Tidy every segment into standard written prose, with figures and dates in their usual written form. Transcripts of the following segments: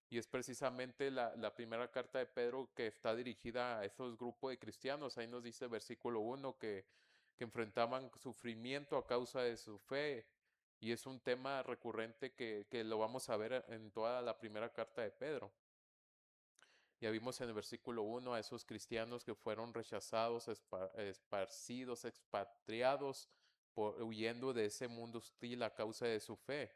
Y es precisamente la primera carta de Pedro que está dirigida a esos grupos de cristianos. Ahí nos dice versículo 1 que enfrentaban sufrimiento a causa de su fe. Y es un tema recurrente que lo vamos a ver en toda la primera carta de Pedro. Ya vimos en el versículo 1 a esos cristianos que fueron rechazados, esparcidos, expatriados, huyendo de ese mundo hostil a causa de su fe.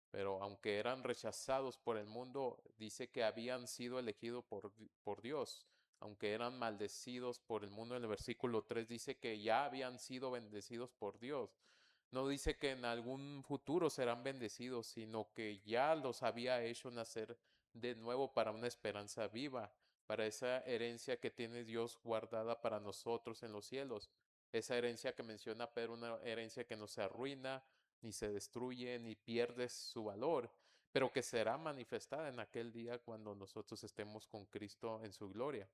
Pero aunque eran rechazados por el mundo, dice que habían sido elegidos por Dios. Aunque eran maldecidos por el mundo, en el versículo 3 dice que ya habían sido bendecidos por Dios. No dice que en algún futuro serán bendecidos, sino que ya los había hecho nacer de nuevo para una esperanza viva, para esa herencia que tiene Dios guardada para nosotros en los cielos. Esa herencia que menciona Pedro, una herencia que no se arruina, ni se destruye, ni pierde su valor, pero que será manifestada en aquel día cuando nosotros estemos con Cristo en su gloria.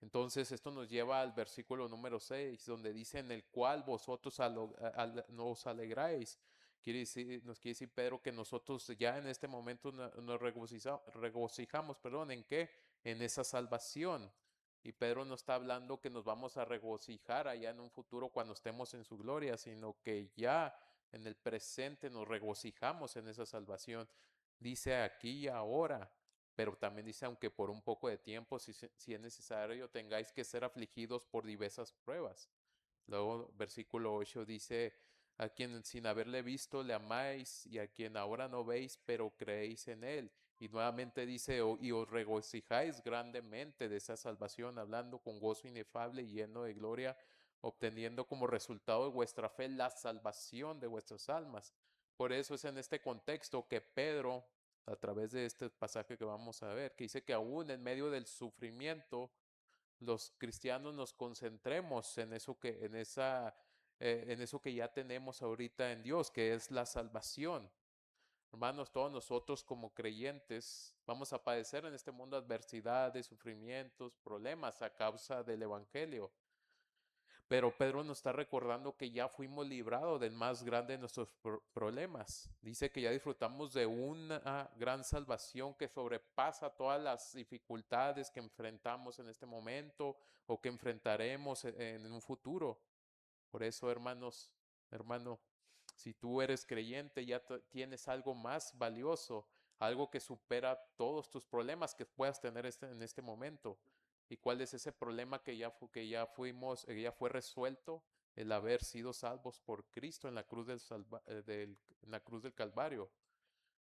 Entonces esto nos lleva al versículo número 6, donde dice en el cual vosotros nos alegráis. Nos quiere decir Pedro que nosotros ya en este momento nos regocijamos, perdón, ¿en qué? En esa salvación. Y Pedro no está hablando que nos vamos a regocijar allá en un futuro cuando estemos en su gloria, sino que ya en el presente nos regocijamos en esa salvación. Dice aquí y ahora, pero también dice, aunque por un poco de tiempo, si es necesario, tengáis que ser afligidos por diversas pruebas. Luego, versículo 8 dice, a quien sin haberle visto le amáis y a quien ahora no veis, pero creéis en él. Y nuevamente dice, y os regocijáis grandemente de esa salvación, hablando con gozo inefable y lleno de gloria, obteniendo como resultado de vuestra fe la salvación de vuestras almas. Por eso es en este contexto que Pedro, a través de este pasaje que vamos a ver, que dice que aún en medio del sufrimiento, los cristianos nos concentremos en eso en eso que ya tenemos ahorita en Dios, que es la salvación. Hermanos, todos nosotros como creyentes vamos a padecer en este mundo adversidades, sufrimientos, problemas a causa del Evangelio. Pero Pedro nos está recordando que ya fuimos librados del más grande de nuestros problemas. Dice que ya disfrutamos de una gran salvación que sobrepasa todas las dificultades que enfrentamos en este momento o que enfrentaremos en un futuro. Por eso, hermano, si tú eres creyente, ya tienes algo más valioso, algo que supera todos tus problemas que puedas tener en este momento. ¿Y cuál es ese problema que ya fue resuelto? El haber sido salvos por Cristo en la cruz en la cruz del Calvario.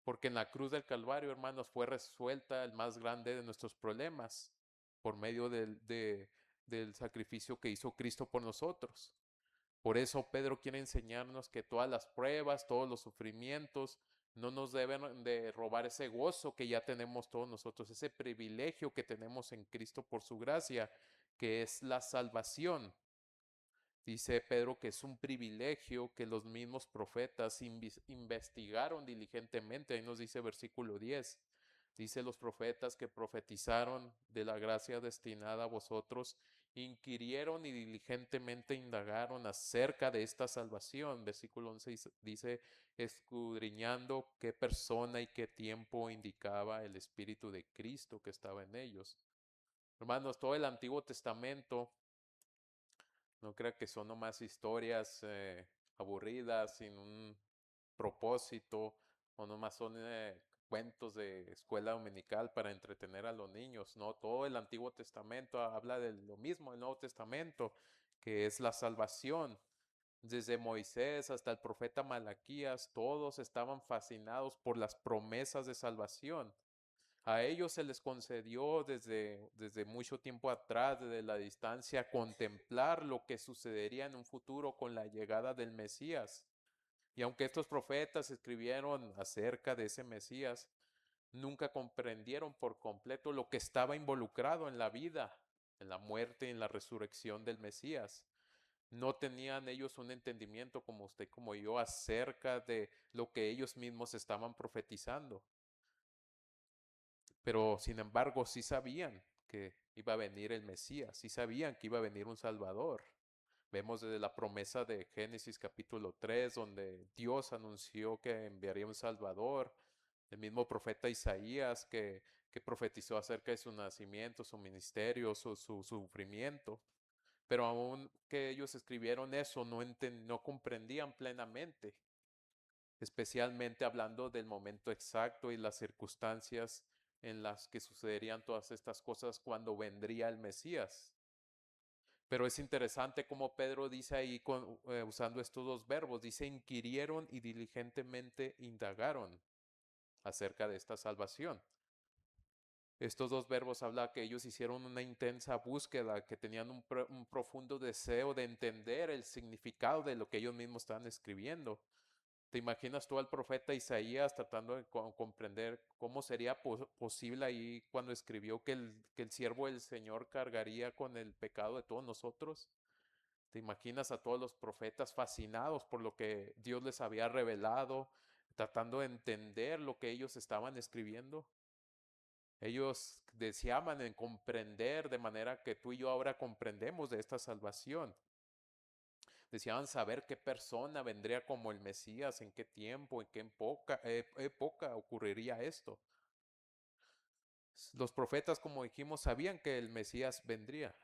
Porque en la cruz del Calvario, hermanos, fue resuelta el más grande de nuestros problemas por medio del sacrificio que hizo Cristo por nosotros. Por eso Pedro quiere enseñarnos que todas las pruebas, todos los sufrimientos, no nos deben de robar ese gozo que ya tenemos todos nosotros, ese privilegio que tenemos en Cristo por su gracia, que es la salvación. Dice Pedro que es un privilegio que los mismos profetas investigaron diligentemente. Ahí nos dice versículo 10. Dice los profetas que profetizaron de la gracia destinada a vosotros, inquirieron y diligentemente indagaron acerca de esta salvación. Versículo 11 dice, escudriñando qué persona y qué tiempo indicaba el Espíritu de Cristo que estaba en ellos. Hermanos, todo el Antiguo Testamento no crea que son nomás historias aburridas, sin un propósito, o nomás son cuentos de escuela dominical para entretener a los niños. No, todo el Antiguo Testamento habla de lo mismo, el Nuevo Testamento, que es la salvación. Desde Moisés hasta el profeta Malaquías, todos estaban fascinados por las promesas de salvación. A ellos se les concedió desde mucho tiempo atrás, desde la distancia, contemplar lo que sucedería en un futuro con la llegada del Mesías. Y aunque estos profetas escribieron acerca de ese Mesías, nunca comprendieron por completo lo que estaba involucrado en la vida, en la muerte y en la resurrección del Mesías. No tenían ellos un entendimiento como usted, como yo, acerca de lo que ellos mismos estaban profetizando. Pero sin embargo, sí sabían que iba a venir el Mesías, sí sabían que iba a venir un Salvador. Vemos desde la promesa de Génesis capítulo 3, donde Dios anunció que enviaría un Salvador. El mismo profeta Isaías que profetizó acerca de su nacimiento, su ministerio, su sufrimiento. Pero aún que ellos escribieron eso, no comprendían plenamente, especialmente hablando del momento exacto y las circunstancias en las que sucederían todas estas cosas cuando vendría el Mesías. Pero es interesante como Pedro dice ahí usando estos dos verbos, dice inquirieron y diligentemente indagaron acerca de esta salvación. Estos dos verbos hablan que ellos hicieron una intensa búsqueda, que tenían un profundo deseo de entender el significado de lo que ellos mismos estaban escribiendo. ¿Te imaginas tú al profeta Isaías tratando de comprender cómo sería posible ahí cuando escribió que el siervo del Señor cargaría con el pecado de todos nosotros? ¿Te imaginas a todos los profetas fascinados por lo que Dios les había revelado, tratando de entender lo que ellos estaban escribiendo? Ellos deseaban en comprender de manera que tú y yo ahora comprendemos de esta salvación. Deseaban saber qué persona vendría como el Mesías, en qué tiempo, en qué época ocurriría esto. Los profetas, como dijimos, sabían que el Mesías vendría,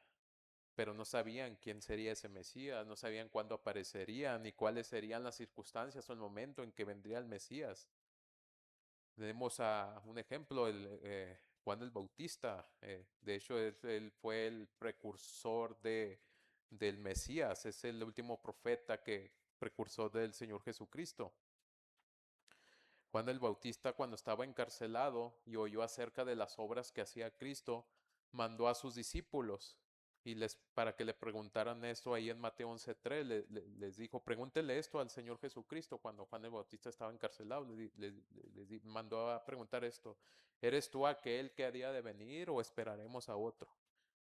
pero no sabían quién sería ese Mesías, no sabían cuándo aparecería, ni cuáles serían las circunstancias o el momento en que vendría el Mesías. Tenemos a un ejemplo, Juan el Bautista. De hecho, él fue el precursor del Mesías, es el último profeta precursor del Señor Jesucristo. Juan el Bautista, cuando estaba encarcelado y oyó acerca de las obras que hacía Cristo, mandó a sus discípulos para que le preguntaran esto ahí en Mateo 11:3, les dijo, pregúntenle esto al Señor Jesucristo. Cuando Juan el Bautista estaba encarcelado, mandó a preguntar esto, ¿eres tú aquel que había de venir o esperaremos a otro?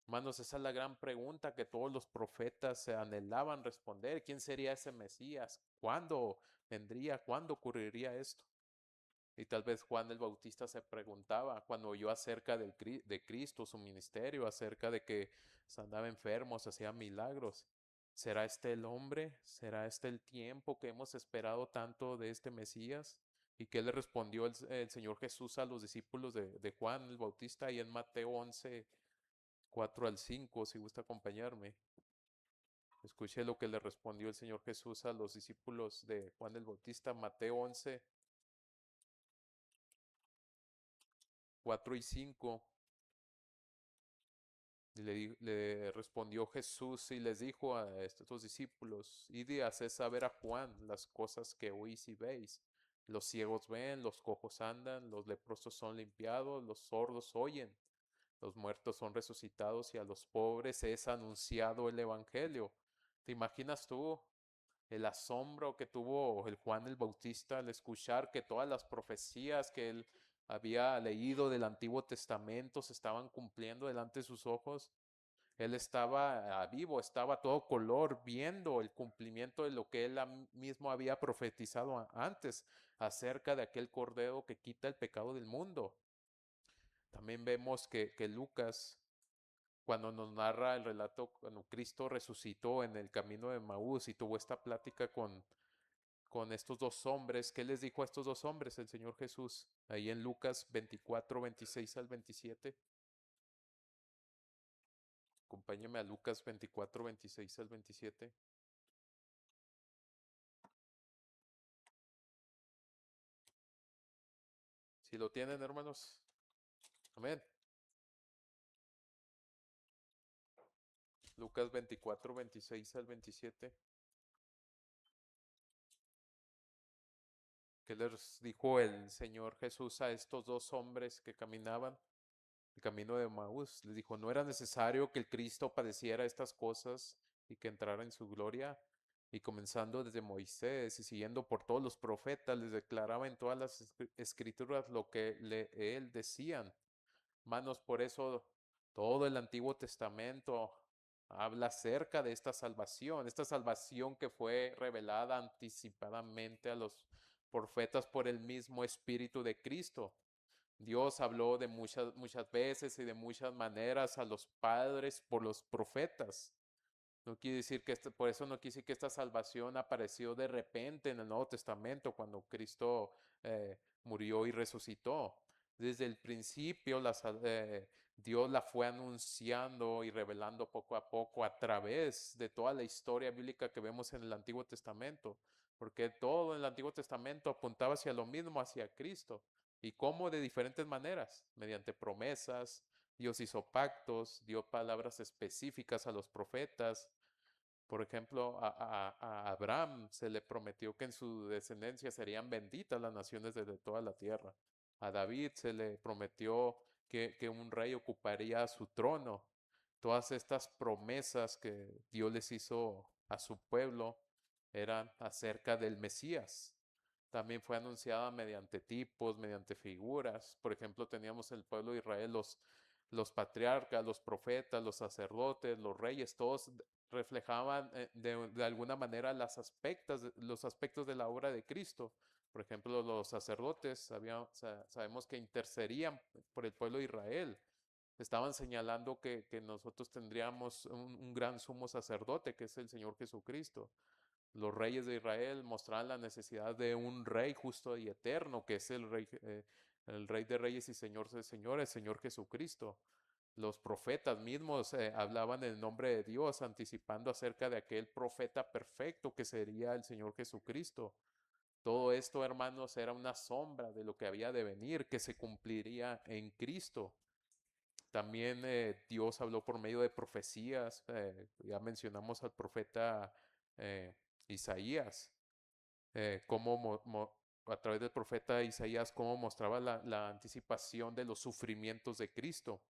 Hermanos, esa es la gran pregunta que todos los profetas se anhelaban responder. ¿Quién sería ese Mesías? ¿Cuándo vendría? ¿Cuándo ocurriría esto? Y tal vez Juan el Bautista se preguntaba cuando oyó acerca de Cristo, su ministerio, acerca de que andaba enfermo, se hacía milagros. ¿Será este el hombre? ¿Será este el tiempo que hemos esperado tanto de este Mesías? ¿Y qué le respondió el Señor Jesús a los discípulos de Juan el Bautista? Y en Mateo 11, 4 al 5, si gusta acompañarme. Escuche lo que le respondió el Señor Jesús a los discípulos de Juan el Bautista, Mateo 11, 4 y 5. Le respondió Jesús y les dijo a estos discípulos, id y haced saber a Juan las cosas que oís y veis. Los ciegos ven, los cojos andan, los leprosos son limpiados, los sordos oyen, los muertos son resucitados y a los pobres es anunciado el Evangelio. ¿Te imaginas tú el asombro que tuvo el Juan el Bautista al escuchar que todas las profecías que él había leído del Antiguo Testamento se estaban cumpliendo delante de sus ojos? Él estaba vivo, estaba a todo color viendo el cumplimiento de lo que él mismo había profetizado antes acerca de aquel cordero que quita el pecado del mundo. También vemos que Lucas, cuando nos narra el relato cuando Cristo resucitó en el camino de Maús y tuvo esta plática con estos dos hombres, ¿qué les dijo a estos dos hombres el Señor Jesús? Ahí en Lucas 24, 26 al 27. Acompáñeme a Lucas 24, 26 al 27. Si lo tienen, hermanos. Amén. Lucas 24, 26 al 27. ¿Qué les dijo el Señor Jesús a estos dos hombres que caminaban el camino de Maús? Les dijo, no era necesario que el Cristo padeciera estas cosas y que entrara en su gloria. Y comenzando desde Moisés y siguiendo por todos los profetas, les declaraba en todas las escrituras lo que él decían. Manos, por eso todo el Antiguo Testamento habla acerca de esta salvación que fue revelada anticipadamente a los profetas por el mismo Espíritu de Cristo. Dios habló de muchas veces y de muchas maneras a los padres por los profetas. No quiere decir que por eso no quiere decir que esta salvación apareció de repente en el Nuevo Testamento cuando Cristo murió y resucitó. Desde el principio Dios la fue anunciando y revelando poco a poco a través de toda la historia bíblica que vemos en el Antiguo Testamento, porque todo en el Antiguo Testamento apuntaba hacia lo mismo, hacia Cristo. ¿Y cómo? De diferentes maneras, mediante promesas. Dios hizo pactos, dio palabras específicas a los profetas. Por ejemplo, a Abraham se le prometió que en su descendencia serían benditas las naciones de toda la tierra. A David se le prometió que un rey ocuparía su trono. Todas estas promesas que Dios les hizo a su pueblo eran acerca del Mesías. También fue anunciada mediante tipos, mediante figuras. Por ejemplo, teníamos el pueblo de Israel, los patriarcas, los profetas, los sacerdotes, los reyes, todos reflejaban de alguna manera los aspectos de la obra de Cristo. Por ejemplo, los sacerdotes sabemos que intercedían por el pueblo de Israel. Estaban señalando que nosotros tendríamos un gran sumo sacerdote, que es el Señor Jesucristo. Los reyes de Israel mostraban la necesidad de un rey justo y eterno, que es el rey de reyes y señor de señores, Señor Jesucristo. Los profetas mismos hablaban en nombre de Dios, anticipando acerca de aquel profeta perfecto que sería el Señor Jesucristo. Todo esto, hermanos, era una sombra de lo que había de venir, que se cumpliría en Cristo. También Dios habló por medio de profecías. Ya mencionamos al profeta eh, Isaías, a través del profeta Isaías, cómo mostraba la anticipación de los sufrimientos de Cristo.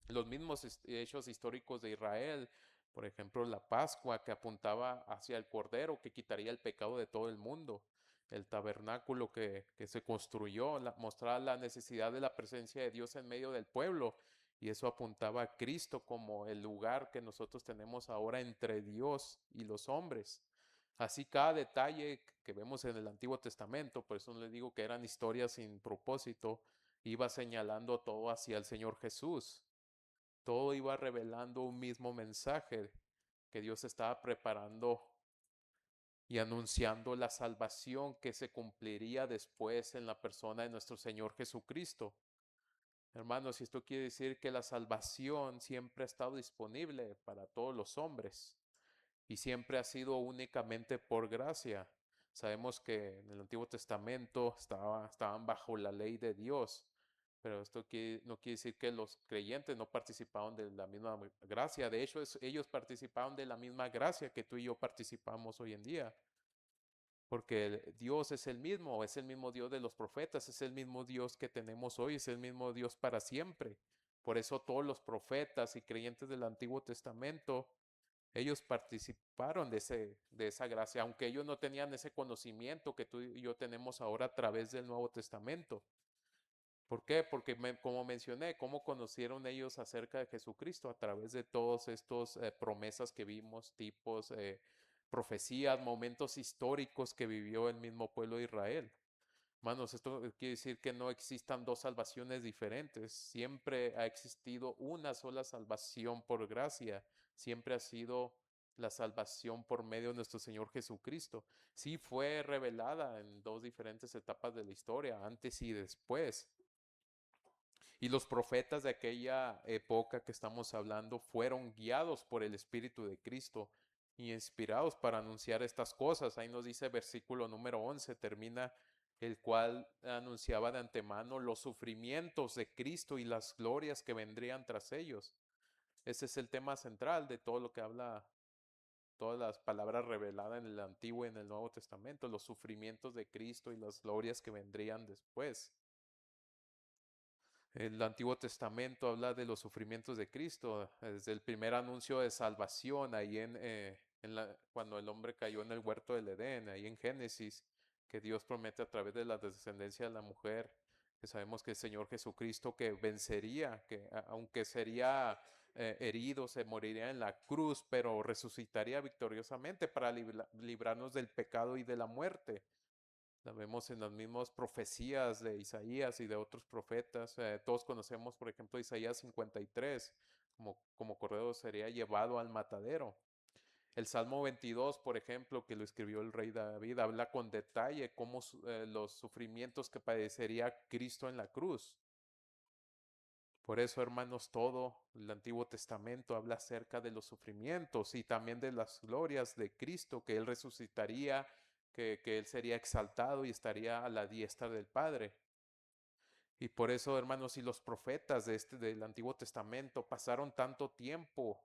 Los mismos hechos históricos de Israel, por ejemplo, la Pascua que apuntaba hacia el Cordero que quitaría el pecado de todo el mundo, el tabernáculo que se construyó, mostraba la necesidad de la presencia de Dios en medio del pueblo, y eso apuntaba a Cristo como el lugar que nosotros tenemos ahora entre Dios y los hombres. Así cada detalle que vemos en el Antiguo Testamento, por eso les digo que eran historias sin propósito, iba señalando todo hacia el Señor Jesús. Todo iba revelando un mismo mensaje, que Dios estaba preparando y anunciando la salvación que se cumpliría después en la persona de nuestro Señor Jesucristo. Hermanos, esto quiere decir que la salvación siempre ha estado disponible para todos los hombres y siempre ha sido únicamente por gracia. Sabemos que en el Antiguo Testamento estaban bajo la ley de Dios, pero no quiere decir que los creyentes no participaban de la misma gracia. De hecho, ellos participaban de la misma gracia que tú y yo participamos hoy en día, porque Dios es el mismo Dios de los profetas, es el mismo Dios que tenemos hoy, es el mismo Dios para siempre. Por eso todos los profetas y creyentes del Antiguo Testamento ellos participaron de esa gracia, aunque ellos no tenían ese conocimiento que tú y yo tenemos ahora a través del Nuevo Testamento. ¿Por qué? Porque como mencioné, ¿cómo conocieron ellos acerca de Jesucristo? A través de todos estos promesas que vimos, tipos, profecías, momentos históricos que vivió el mismo pueblo de Israel. Hermanos, esto quiere decir que no existan dos salvaciones diferentes. Siempre ha existido una sola salvación por gracia. Siempre ha sido la salvación por medio de nuestro Señor Jesucristo. Sí fue revelada en dos diferentes etapas de la historia, antes y después. Y los profetas de aquella época que estamos hablando fueron guiados por el Espíritu de Cristo y inspirados para anunciar estas cosas. Ahí nos dice versículo número 11, termina el cual anunciaba de antemano los sufrimientos de Cristo y las glorias que vendrían tras ellos. Ese es el tema central de todo lo que habla, todas las palabras reveladas en el Antiguo y en el Nuevo Testamento, los sufrimientos de Cristo y las glorias que vendrían después. El Antiguo Testamento habla de los sufrimientos de Cristo, desde el primer anuncio de salvación, ahí cuando el hombre cayó en el huerto del Edén, ahí en Génesis, que Dios promete a través de la descendencia de la mujer, que sabemos que el Señor Jesucristo que vencería, que aunque sería herido, se moriría en la cruz, pero resucitaría victoriosamente para librarnos del pecado y de la muerte. La vemos en las mismas profecías de Isaías y de otros profetas. Todos conocemos, por ejemplo, Isaías 53, como cordero sería llevado al matadero. El Salmo 22, por ejemplo, que lo escribió el rey David, habla con detalle cómo los sufrimientos que padecería Cristo en la cruz. Por eso, hermanos, todo el Antiguo Testamento habla acerca de los sufrimientos y también de las glorias de Cristo, que Él resucitaría, que Él sería exaltado y estaría a la diestra del Padre. Y por eso, hermanos, si los profetas del Antiguo Testamento pasaron tanto tiempo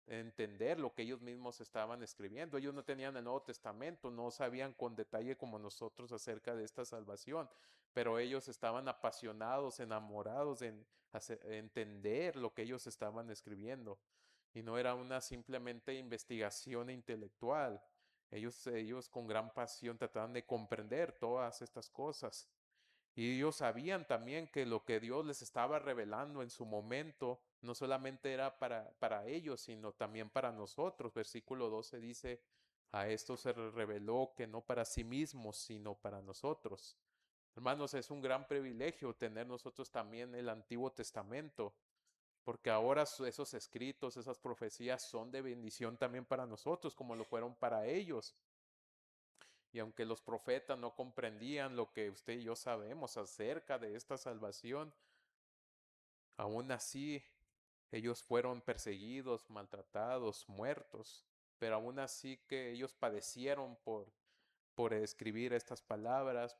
entender lo que ellos mismos estaban escribiendo. Ellos no tenían el Nuevo Testamento, no sabían con detalle como nosotros acerca de esta salvación, pero ellos estaban apasionados, enamorados en entender lo que ellos estaban escribiendo. Y no era una simplemente investigación intelectual. Ellos con gran pasión trataban de comprender todas estas cosas. Y ellos sabían también que lo que Dios les estaba revelando en su momento no solamente era para ellos, sino también para nosotros. Versículo 12 dice, a esto se reveló que no para sí mismos, sino para nosotros. Hermanos, es un gran privilegio tener nosotros también el Antiguo Testamento, porque ahora esos escritos, esas profecías son de bendición también para nosotros, como lo fueron para ellos. Y aunque los profetas no comprendían lo que usted y yo sabemos acerca de esta salvación, aún así ellos fueron perseguidos, maltratados, muertos, pero aún así que ellos padecieron por escribir estas palabras,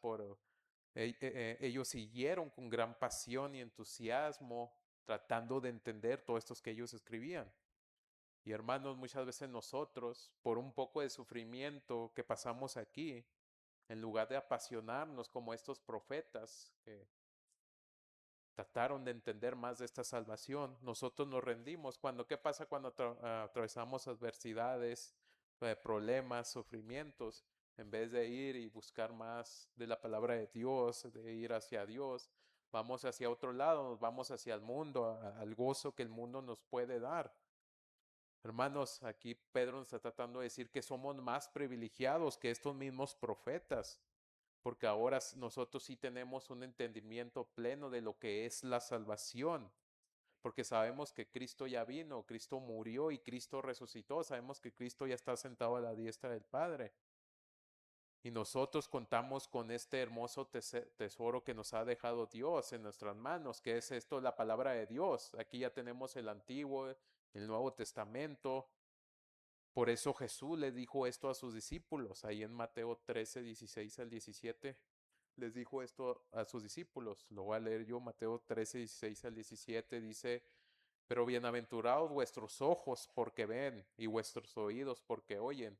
ellos siguieron con gran pasión y entusiasmo tratando de entender todo esto que ellos escribían. Y hermanos, muchas veces nosotros, por un poco de sufrimiento que pasamos aquí, en lugar de apasionarnos como estos profetas que trataron de entender más de esta salvación, nosotros nos rendimos. ¿Qué pasa cuando atravesamos adversidades, problemas, sufrimientos? En vez de ir y buscar más de la palabra de Dios, de ir hacia Dios, vamos hacia otro lado, nos vamos hacia el mundo, al gozo que el mundo nos puede dar. Hermanos, aquí Pedro nos está tratando de decir que somos más privilegiados que estos mismos profetas, porque ahora nosotros sí tenemos un entendimiento pleno de lo que es la salvación, porque sabemos que Cristo ya vino, Cristo murió y Cristo resucitó, sabemos que Cristo ya está sentado a la diestra del Padre. Y nosotros contamos con este hermoso tesoro que nos ha dejado Dios en nuestras manos, que es esto, la palabra de Dios. Aquí ya tenemos el Antiguo, el Nuevo Testamento. Por eso Jesús le dijo esto a sus discípulos, ahí en Mateo 13, 16 al 17. Les dijo esto a sus discípulos. Lo voy a leer yo, Mateo 13, 16 al 17. Dice, pero bienaventurados vuestros ojos porque ven y vuestros oídos porque oyen.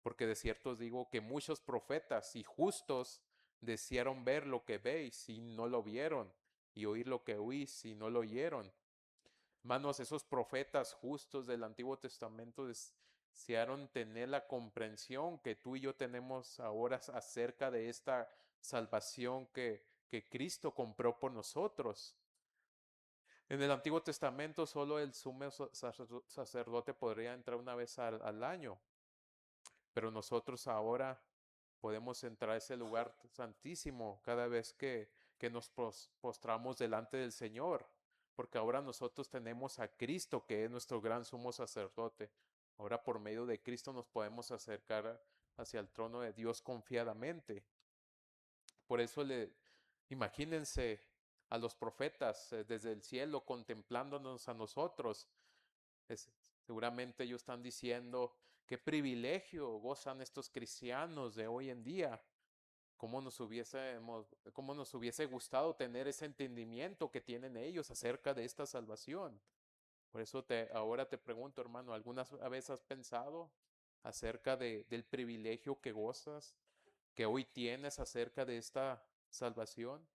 Porque de cierto os digo que muchos profetas y justos desearon ver lo que veis y no lo vieron, y oír lo que oís y no lo oyeron. Hermanos, esos profetas justos del Antiguo Testamento desearon tener la comprensión que tú y yo tenemos ahora acerca de esta salvación que Cristo compró por nosotros. En el Antiguo Testamento solo el sumo sacerdote podría entrar una vez al año, pero nosotros ahora podemos entrar a ese lugar santísimo cada vez que nos postramos delante del Señor, porque ahora nosotros tenemos a Cristo, que es nuestro gran sumo sacerdote. Ahora por medio de Cristo nos podemos acercar hacia el trono de Dios confiadamente. Por eso imagínense a los profetas desde el cielo contemplándonos a nosotros. Es, Seguramente ellos están diciendo qué privilegio gozan estos cristianos de hoy en día. Cómo nos hubiese gustado tener ese entendimiento que tienen ellos acerca de esta salvación. Por eso ahora te pregunto, hermano, ¿alguna vez has pensado acerca del privilegio que gozas, que hoy tienes acerca de esta salvación?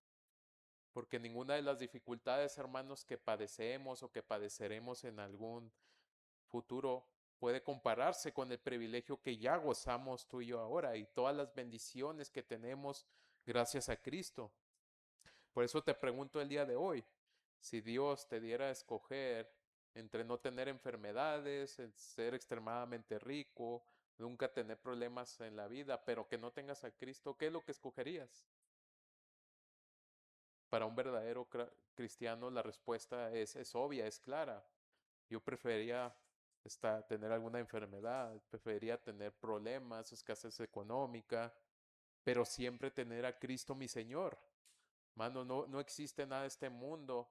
Porque ninguna de las dificultades, hermanos, que padecemos o que padeceremos en algún futuro puede compararse con el privilegio que ya gozamos tú y yo ahora y todas las bendiciones que tenemos gracias a Cristo. Por eso te pregunto el día de hoy, si Dios te diera a escoger entre no tener enfermedades, ser extremadamente rico, nunca tener problemas en la vida, pero que no tengas a Cristo, ¿qué es lo que escogerías? Para un verdadero cristiano la respuesta es obvia, es clara. Yo preferiría tener alguna enfermedad, preferiría tener problemas, escasez económica, pero siempre tener a Cristo mi Señor. Mano, no existe nada de este mundo,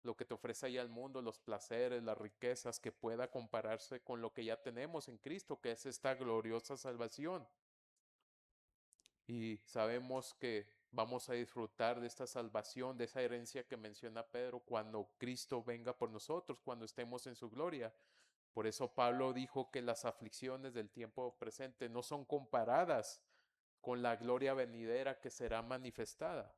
lo que te ofrece ahí al mundo, los placeres, las riquezas, que pueda compararse con lo que ya tenemos en Cristo, que es esta gloriosa salvación. Y sabemos que vamos a disfrutar de esta salvación, de esa herencia que menciona Pedro, cuando Cristo venga por nosotros, cuando estemos en su gloria. Por eso Pablo dijo que las aflicciones del tiempo presente no son comparadas con la gloria venidera que será manifestada.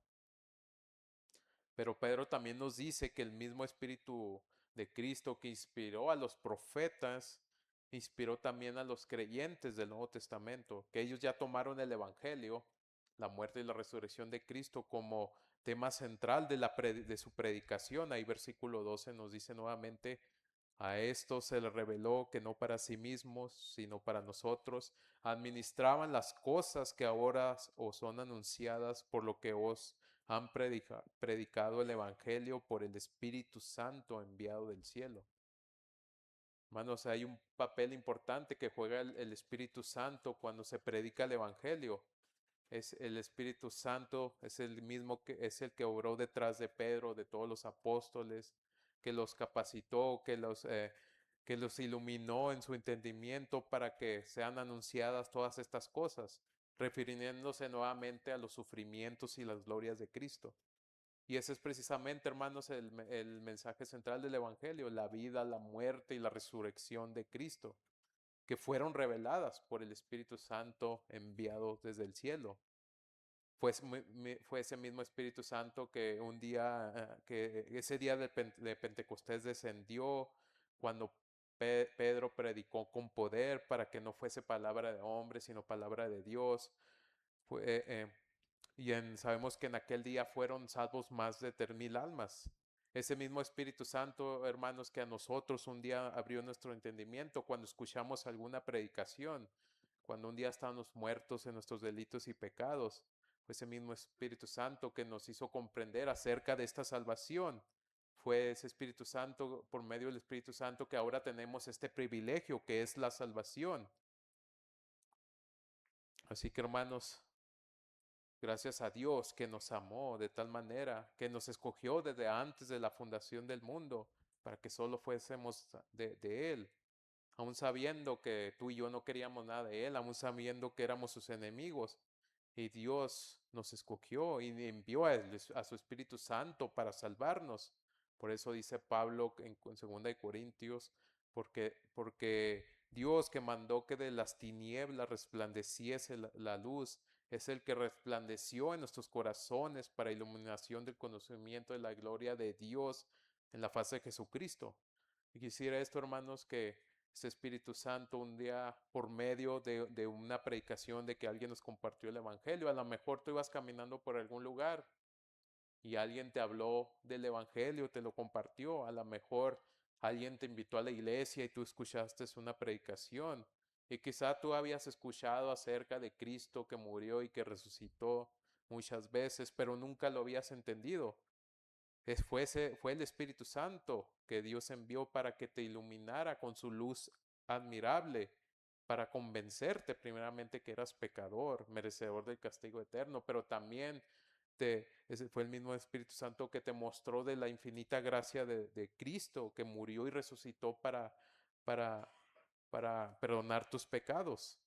Pero Pedro también nos dice que el mismo Espíritu de Cristo que inspiró a los profetas, inspiró también a los creyentes del Nuevo Testamento, que ellos ya tomaron el Evangelio, la muerte y la resurrección de Cristo como tema central de su predicación. Ahí versículo 12 nos dice nuevamente: a esto se le reveló que no para sí mismos, sino para nosotros, administraban las cosas que ahora os son anunciadas, por lo que os han predicado el Evangelio por el Espíritu Santo enviado del cielo. Hermanos, hay un papel importante que juega el Espíritu Santo cuando se predica el Evangelio. Es el Espíritu Santo, es el mismo que es el que obró detrás de Pedro, de todos los apóstoles, que los capacitó, que los iluminó en su entendimiento para que sean anunciadas todas estas cosas, refiriéndose nuevamente a los sufrimientos y las glorias de Cristo. Y ese es precisamente, hermanos, el mensaje central del Evangelio: la vida, la muerte y la resurrección de Cristo, que fueron reveladas por el Espíritu Santo enviado desde el cielo. Fue ese mismo Espíritu Santo que un día, que ese día de Pentecostés descendió cuando Pedro predicó con poder para que no fuese palabra de hombre, sino palabra de Dios. Fue, sabemos que en aquel día fueron salvos más de 3,000 almas. Ese mismo Espíritu Santo, hermanos, que a nosotros un día abrió nuestro entendimiento cuando escuchamos alguna predicación, cuando un día estábamos muertos en nuestros delitos y pecados. Fue ese mismo Espíritu Santo que nos hizo comprender acerca de esta salvación. Fue ese Espíritu Santo, por medio del Espíritu Santo, que ahora tenemos este privilegio que es la salvación. Así que, hermanos, gracias a Dios que nos amó de tal manera, que nos escogió desde antes de la fundación del mundo, para que solo fuésemos de Él, aun sabiendo que tú y yo no queríamos nada de Él, aun sabiendo que éramos sus enemigos. Y Dios nos escogió y envió a su Espíritu Santo para salvarnos. Por eso dice Pablo en 2 de Corintios, porque Dios, que mandó que de las tinieblas resplandeciese la luz, es el que resplandeció en nuestros corazones para iluminación del conocimiento de la gloria de Dios en la faz de Jesucristo. Y quisiera esto, hermanos, que ese Espíritu Santo un día, por medio de una predicación, de que alguien nos compartió el Evangelio, a lo mejor tú ibas caminando por algún lugar y alguien te habló del Evangelio, te lo compartió. A lo mejor alguien te invitó a la iglesia y tú escuchaste una predicación. Y quizá tú habías escuchado acerca de Cristo que murió y que resucitó muchas veces, pero nunca lo habías entendido. Fue el Espíritu Santo que Dios envió para que te iluminara con su luz admirable, para convencerte primeramente que eras pecador, merecedor del castigo eterno, pero también ese fue el mismo Espíritu Santo que te mostró de la infinita gracia de Cristo, que murió y resucitó para, para perdonar tus pecados.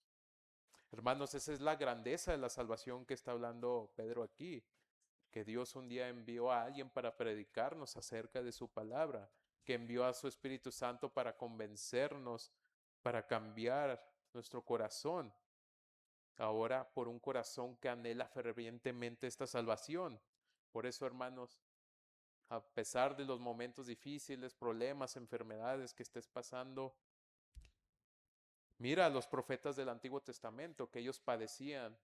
Hermanos, esa es la grandeza de la salvación que está hablando Pedro aquí, que Dios un día envió a alguien para predicarnos acerca de su palabra, que envió a su Espíritu Santo para convencernos, para cambiar nuestro corazón, ahora por un corazón que anhela fervientemente esta salvación. Por eso, hermanos, a pesar de los momentos difíciles, problemas, enfermedades que estés pasando, mira a los profetas del Antiguo Testamento, que ellos padecían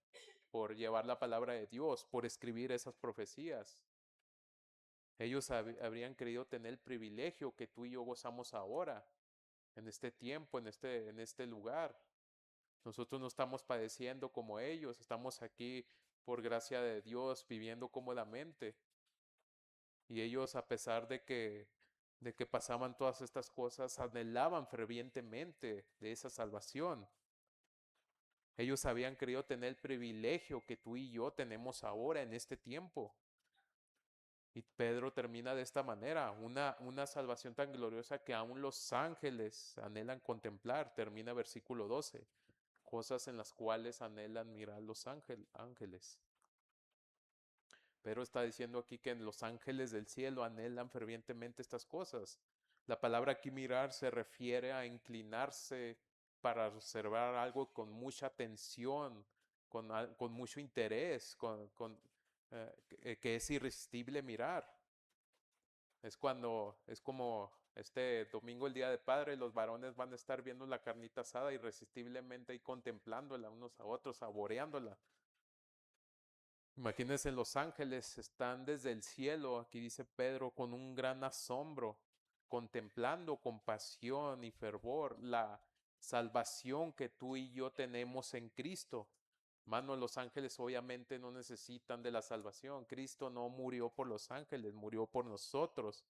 por llevar la palabra de Dios, por escribir esas profecías. Ellos habrían querido tener el privilegio que tú y yo gozamos ahora, en este tiempo, en este lugar. Nosotros no estamos padeciendo como ellos, estamos aquí por gracia de Dios, viviendo cómodamente. Y ellos, a pesar de que de que pasaban todas estas cosas, anhelaban fervientemente de esa salvación. Ellos habían querido tener el privilegio que tú y yo tenemos ahora en este tiempo. Y Pedro termina de esta manera, una salvación tan gloriosa que aún los ángeles anhelan contemplar. Termina versículo 12, cosas en las cuales anhelan mirar los ángeles. Pedro está diciendo aquí que los ángeles del cielo anhelan fervientemente estas cosas. La palabra aquí mirar se refiere a inclinarse para observar algo con mucha atención, con mucho interés, que es irresistible mirar. Es como este domingo, el Día de Padre, los varones van a estar viendo la carnita asada irresistiblemente y contemplándola unos a otros, saboreándola. Imagínense, los ángeles están desde el cielo, aquí dice Pedro, con un gran asombro, contemplando con pasión y fervor la salvación que tú y yo tenemos en Cristo. Hermano, los ángeles obviamente no necesitan de la salvación. Cristo no murió por los ángeles, murió por nosotros.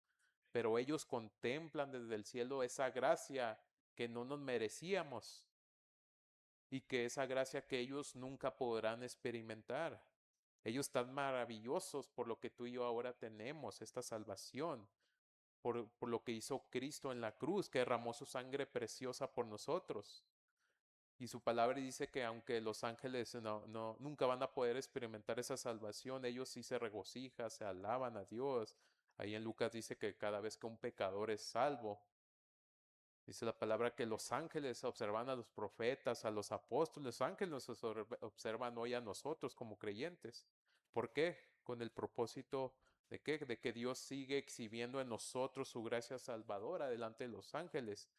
Pero ellos contemplan desde el cielo esa gracia que no nos merecíamos y que esa gracia que ellos nunca podrán experimentar. Ellos están maravillosos por lo que tú y yo ahora tenemos, esta salvación, por lo que hizo Cristo en la cruz, que derramó su sangre preciosa por nosotros. Y su palabra dice que aunque los ángeles nunca van a poder experimentar esa salvación, ellos sí se regocijan, se alaban a Dios. Ahí en Lucas dice que cada vez que un pecador es salvo, dice la palabra que los ángeles observan a los profetas, a los apóstoles, los ángeles nos observan hoy a nosotros como creyentes. ¿Por qué? Con el propósito de qué? De que Dios sigue exhibiendo en nosotros su gracia salvadora delante de los ángeles.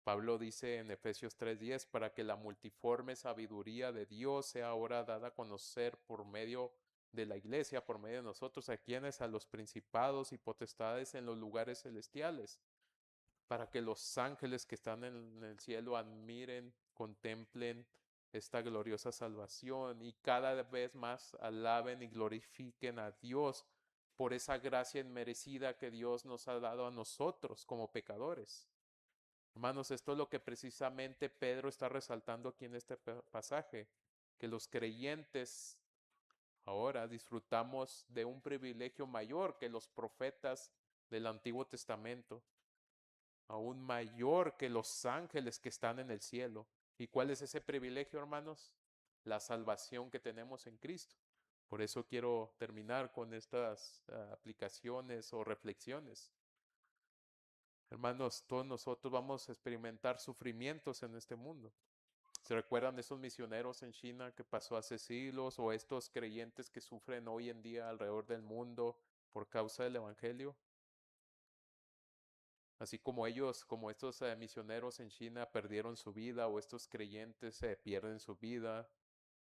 Pablo dice en Efesios 3:10, para que la multiforme sabiduría de Dios sea ahora dada a conocer por medio de la iglesia, por medio de nosotros, a quienes, a los principados y potestades en los lugares celestiales, para que los ángeles que están en el cielo admiren, contemplen esta gloriosa salvación y cada vez más alaben y glorifiquen a Dios por esa gracia inmerecida que Dios nos ha dado a nosotros como pecadores. Hermanos, esto es lo que precisamente Pedro está resaltando aquí en este pasaje, que los creyentes ahora disfrutamos de un privilegio mayor que los profetas del Antiguo Testamento, aún mayor que los ángeles que están en el cielo. ¿Y cuál es ese privilegio, hermanos? La salvación que tenemos en Cristo. Por eso quiero terminar con estas aplicaciones o reflexiones. Hermanos, todos nosotros vamos a experimentar sufrimientos en este mundo. ¿Se recuerdan de esos misioneros en China que pasó hace siglos o estos creyentes que sufren hoy en día alrededor del mundo por causa del Evangelio? Así como ellos, como estos misioneros en China perdieron su vida o estos creyentes pierden su vida,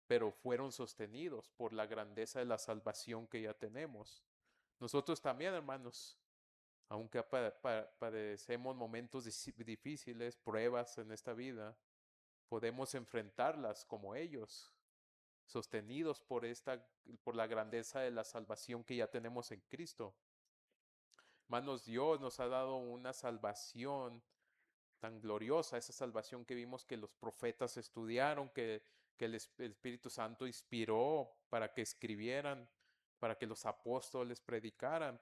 pero fueron sostenidos por la grandeza de la salvación que ya tenemos. Nosotros también, hermanos, aunque padecemos momentos difíciles, pruebas en esta vida, podemos enfrentarlas como ellos, sostenidos por la grandeza de la salvación que ya tenemos en Cristo. Hermanos, Dios nos ha dado una salvación tan gloriosa, esa salvación que vimos que los profetas estudiaron, que el Espíritu Santo inspiró para que escribieran, para que los apóstoles predicaran,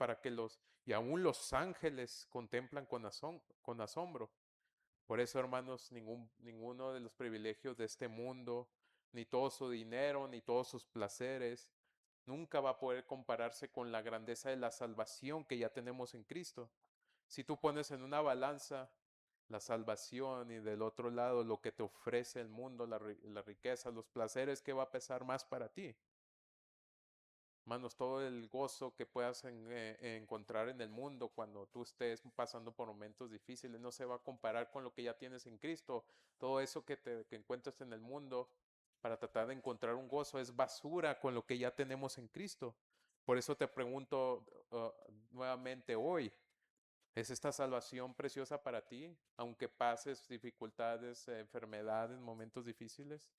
y aún los ángeles contemplan con asombro. Por eso, hermanos, ninguno de los privilegios de este mundo, ni todo su dinero, ni todos sus placeres, nunca va a poder compararse con la grandeza de la salvación que ya tenemos en Cristo. Si tú pones en una balanza la salvación y del otro lado lo que te ofrece el mundo, la riqueza, los placeres, ¿qué va a pesar más para ti? Hermanos, todo el gozo que puedas encontrar en el mundo cuando tú estés pasando por momentos difíciles no se va a comparar con lo que ya tienes en Cristo. Todo eso que encuentras en el mundo para tratar de encontrar un gozo es basura con lo que ya tenemos en Cristo. Por eso te pregunto nuevamente hoy, ¿es esta salvación preciosa para ti, aunque pases dificultades, enfermedades, momentos difíciles?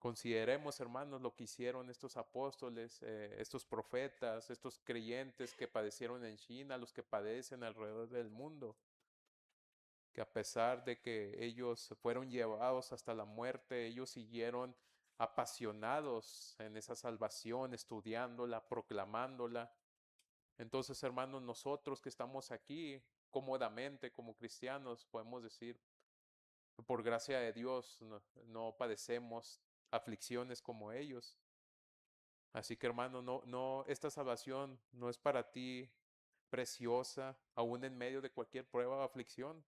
Consideremos, hermanos, lo que hicieron estos apóstoles, estos profetas, estos creyentes que padecieron en China, los que padecen alrededor del mundo, que a pesar de que ellos fueron llevados hasta la muerte, ellos siguieron apasionados en esa salvación, estudiándola, proclamándola. Entonces, hermanos, nosotros que estamos aquí cómodamente como cristianos, podemos decir, por gracia de Dios, no padecemos aflicciones como ellos. Así que, hermano, esta salvación no es para ti preciosa, aún en medio de cualquier prueba o aflicción.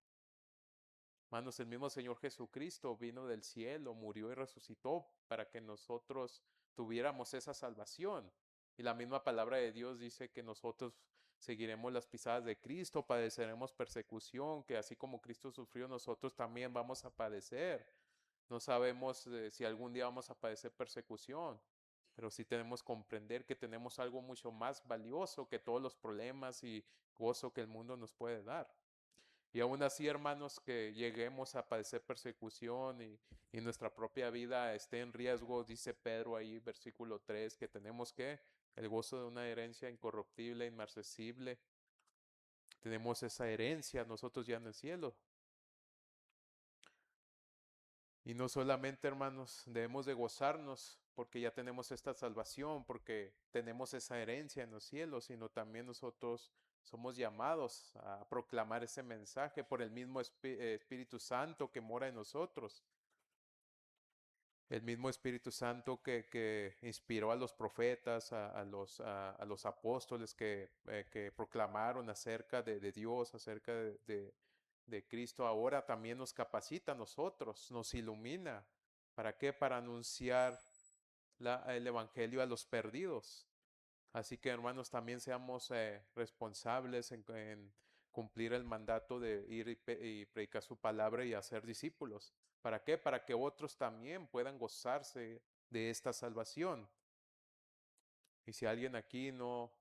Hermanos, el mismo Señor Jesucristo vino del cielo, murió y resucitó para que nosotros tuviéramos esa salvación. Y la misma palabra de Dios dice que nosotros seguiremos las pisadas de Cristo, padeceremos persecución, que así como Cristo sufrió, nosotros también vamos a padecer. No sabemos si algún día vamos a padecer persecución, pero sí tenemos que comprender que tenemos algo mucho más valioso que todos los problemas y gozo que el mundo nos puede dar. Y aún así, hermanos, que lleguemos a padecer persecución y nuestra propia vida esté en riesgo, dice Pedro ahí, versículo 3, que tenemos que el gozo de una herencia incorruptible, inmarcesible. Tenemos esa herencia nosotros ya en el cielo. Y no solamente, hermanos, debemos de gozarnos porque ya tenemos esta salvación, porque tenemos esa herencia en los cielos, sino también nosotros somos llamados a proclamar ese mensaje por el mismo Espíritu Santo que mora en nosotros. El mismo Espíritu Santo que inspiró a los profetas, a los apóstoles que proclamaron acerca de Dios, acerca de Cristo, ahora también nos capacita a nosotros, nos ilumina. ¿Para qué? Para anunciar el Evangelio a los perdidos. Así que, hermanos, también seamos responsables en cumplir el mandato de ir y predicar su palabra y hacer discípulos. ¿Para qué? Para que otros también puedan gozarse de esta salvación. Y si alguien aquí no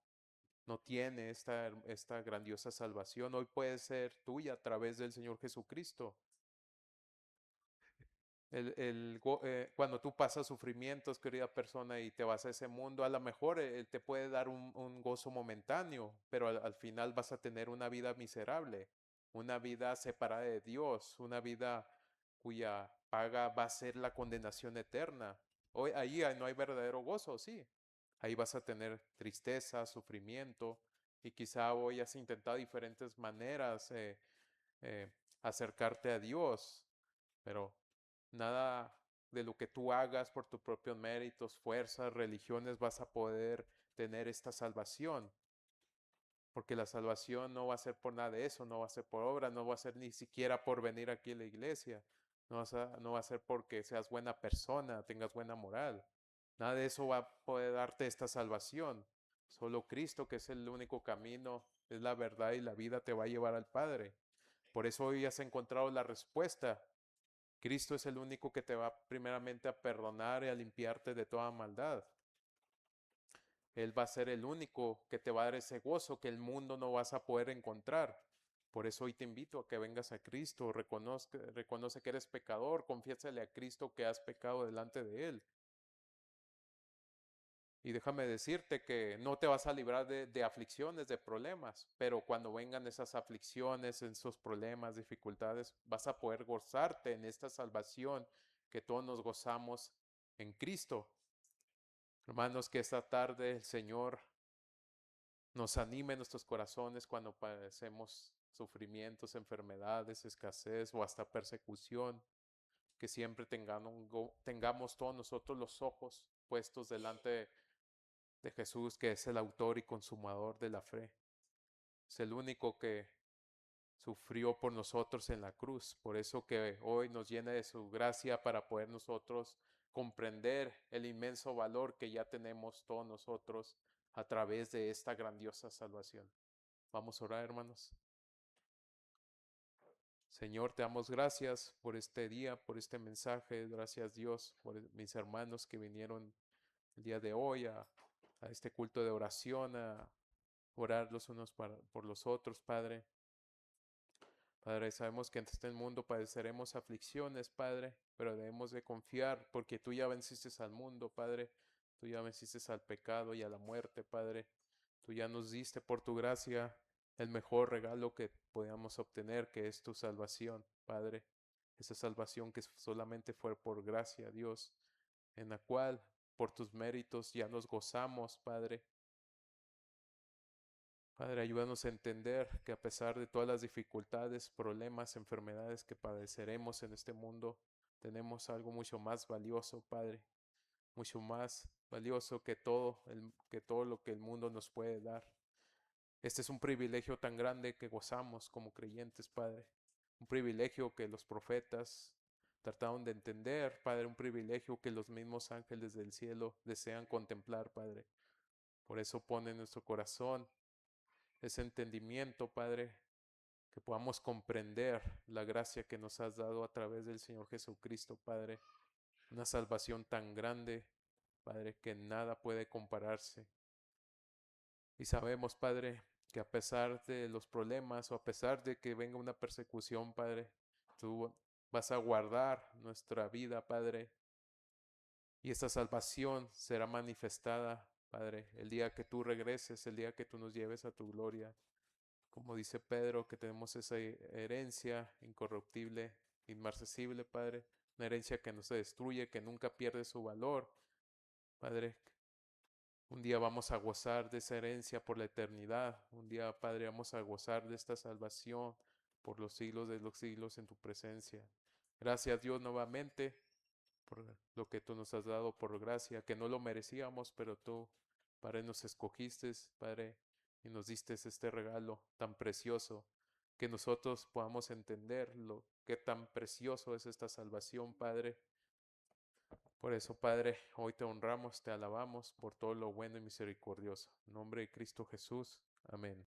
tiene esta grandiosa salvación, hoy puede ser tuya a través del Señor Jesucristo. Cuando tú pasas sufrimientos, querida persona, y te vas a ese mundo, a lo mejor Él te puede dar un gozo momentáneo, pero al final vas a tener una vida miserable, una vida separada de Dios, una vida cuya paga va a ser la condenación eterna. Hoy ahí no hay verdadero gozo, sí. Ahí vas a tener tristeza, sufrimiento, y quizá hoy has intentado diferentes maneras eh, acercarte a Dios, pero nada de lo que tú hagas por tus propios méritos, fuerzas, religiones vas a poder tener esta salvación. Porque la salvación no va a ser por nada de eso, no va a ser por obra, no va a ser ni siquiera por venir aquí a la iglesia, no va a ser porque seas buena persona, tengas buena moral. Nada de eso va a poder darte esta salvación. Solo Cristo, que es el único camino, es la verdad y la vida, te va a llevar al Padre. Por eso hoy has encontrado la respuesta. Cristo es el único que te va primeramente a perdonar y a limpiarte de toda maldad. Él va a ser el único que te va a dar ese gozo que el mundo no vas a poder encontrar. Por eso hoy te invito a que vengas a Cristo, reconoce que eres pecador, confiésale a Cristo que has pecado delante de Él. Y déjame decirte que no te vas a librar de aflicciones, de problemas, pero cuando vengan esas aflicciones, esos problemas, dificultades, vas a poder gozarte en esta salvación que todos nos gozamos en Cristo. Hermanos, que esta tarde el Señor nos anime en nuestros corazones cuando padecemos sufrimientos, enfermedades, escasez o hasta persecución, que siempre tengamos todos nosotros los ojos puestos delante de Jesús, que es el autor y consumador de la fe. Es el único que sufrió por nosotros en la cruz. Por eso que hoy nos llena de su gracia para poder nosotros comprender el inmenso valor que ya tenemos todos nosotros a través de esta grandiosa salvación. Vamos a orar, hermanos. Señor, te damos gracias por este día, por este mensaje. Gracias, Dios, por mis hermanos que vinieron el día de hoy a este culto de oración, a orar los unos por los otros, Padre. Padre, sabemos que en este mundo padeceremos aflicciones, Padre, pero debemos de confiar porque tú ya venciste al mundo, Padre. Tú ya venciste al pecado y a la muerte, Padre. Tú ya nos diste por tu gracia el mejor regalo que podíamos obtener, que es tu salvación, Padre. Esa salvación que solamente fue por gracia, Dios, en la cual por tus méritos ya nos gozamos, Padre. Padre, ayúdanos a entender que a pesar de todas las dificultades, problemas, enfermedades que padeceremos en este mundo, tenemos algo mucho más valioso, Padre, mucho más valioso que todo lo que el mundo nos puede dar. Este es un privilegio tan grande que gozamos como creyentes, Padre. Un privilegio que los profetas trataron de entender, Padre, un privilegio que los mismos ángeles del cielo desean contemplar, Padre. Por eso pone en nuestro corazón ese entendimiento, Padre, que podamos comprender la gracia que nos has dado a través del Señor Jesucristo, Padre. Una salvación tan grande, Padre, que nada puede compararse. Y sabemos, Padre, que a pesar de los problemas o a pesar de que venga una persecución, Padre, tú vas a guardar nuestra vida, Padre, y esta salvación será manifestada, Padre, el día que tú regreses, el día que tú nos lleves a tu gloria. Como dice Pedro, que tenemos esa herencia incorruptible, inmarcesible, Padre, una herencia que no se destruye, que nunca pierde su valor, Padre. Un día vamos a gozar de esa herencia por la eternidad. Un día, Padre, vamos a gozar de esta salvación por los siglos de los siglos en tu presencia. Gracias, Dios, nuevamente por lo que tú nos has dado por gracia, que no lo merecíamos, pero tú, Padre, nos escogiste, Padre, y nos diste este regalo tan precioso, que nosotros podamos entenderlo, qué tan precioso es esta salvación, Padre. Por eso, Padre, hoy te honramos, te alabamos por todo lo bueno y misericordioso. En nombre de Cristo Jesús. Amén.